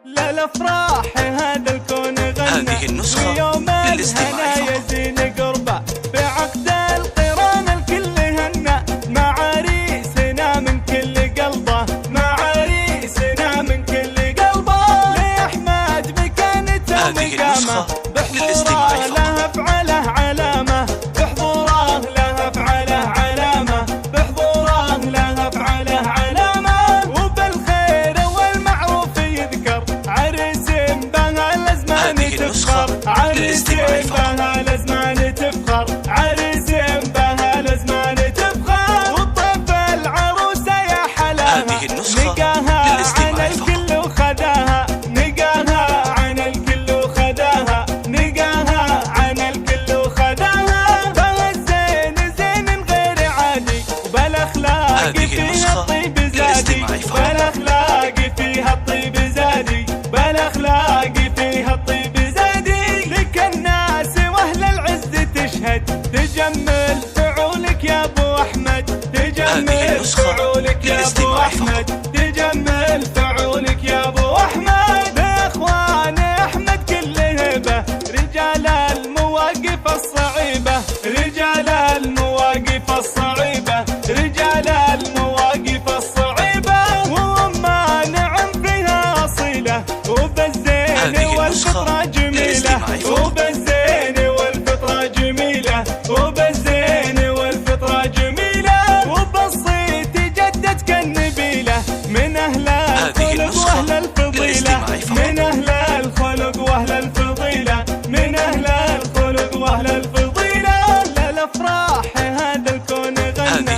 للافراح هذا الكون غنى. هذه النسخة ويوم الهنا يزين قربه بعقد القران الكل هنا. معاريسنا من كل قلبه، معاريسنا من كل قلبه. لأحمد مكانته ومقامه، بحضوره له افعله علامه، بحضوره له افعله علامه، بحضوره له افعله علامه. وبالخير والمعروف يذكر، عريس بها الازمان تفخر، عريس بها الازمان تفخر، عريس بها الازمان تفخر. وطف العروسه يا حلاها، نقاها عن الكل وخداها، نقاها عن الكل وخداها، نقاها عن الكل وخداها. فالزين زين غير عادي، وبالاخلاق فيها الطيب زادي، بالاخلاق فيها الطيب زادي، بالاخلاق فيها الطيب زادي. لك الناس واهل العز تشهد، تجمل فعولك يا ابو احمد، تجمل فعولك يا ابو احمد، تجمل فعولك يا ابو احمد. اخوان احمد كل هبه، رجال المواقف الصعيبه، رجال المواقف الصعيبه، رجال المواقف الصعيبه. وما نعم فيها اصيله، وبالزين والفطره جميله، وبالزين والفطره جميله، وبالزين والفطره جميله. وبالصيت جدتك النبيله، من اهل الخلق واهل الفضيله، من اهل الخلق واهل الفضيله، من اهل الخلق واهل الفضيله. للافراح هذا الكون غنى،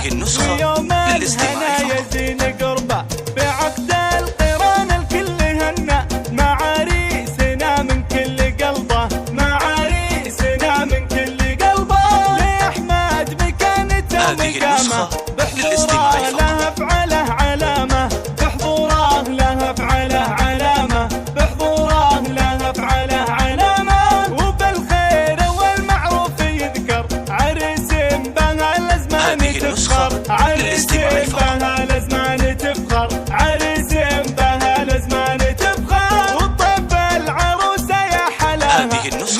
ويوم الهنا يزين قربه بعقد القران الكل هنا. معاريسنا من كل قلبه، معاريسنا من كل قلبه. لأحمد مكانته ومقامه، بحضوره له افعله علامه، بحضوره له افعله علامه، بحضوره له افعله علامه. وبالخير والمعروف يذكر، عريس بها الازمان تفخر، عريس بها الازمان تفخر، عريس بها الازمان تفخر. وطف العروسه يا حلاها،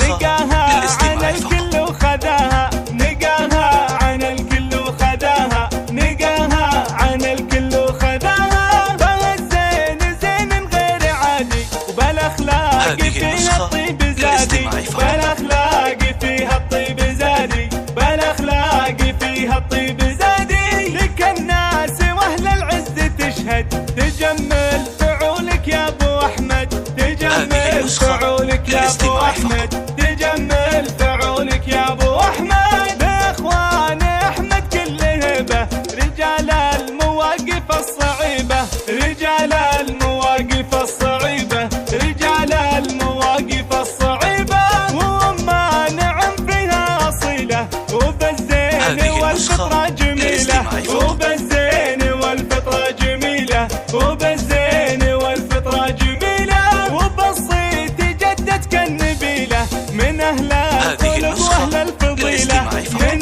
نقاها عن الكل وخداها، نقاها عن الكل وخداها، نقاها عن الكل وخداها. فالزين زين غير عادي، وبالاخلاق فيها الطيب زادي، بالاخلاق فيها الطيب زادي، بالاخلاق فيها الطيب زادي. لك الناس واهل العز تشهد، تجمل فعولك يا ابو احمد، تجمل فعولك يا ابو احمد، تجمل فعولك يا ابو احمد. اخوان احمد كل هبه، رجال المواقف الصعيبه، رجال المواقف الصعيبه، رجال المواقف الصعيبه. وما نعم فيها اصيله، وبالزين والفطره جميله، وبالزين والفطره جميله، وبالزين والفطره جميله. وبالصيت جدتك النبيله، من اهل الخلق واهل الفضيله، من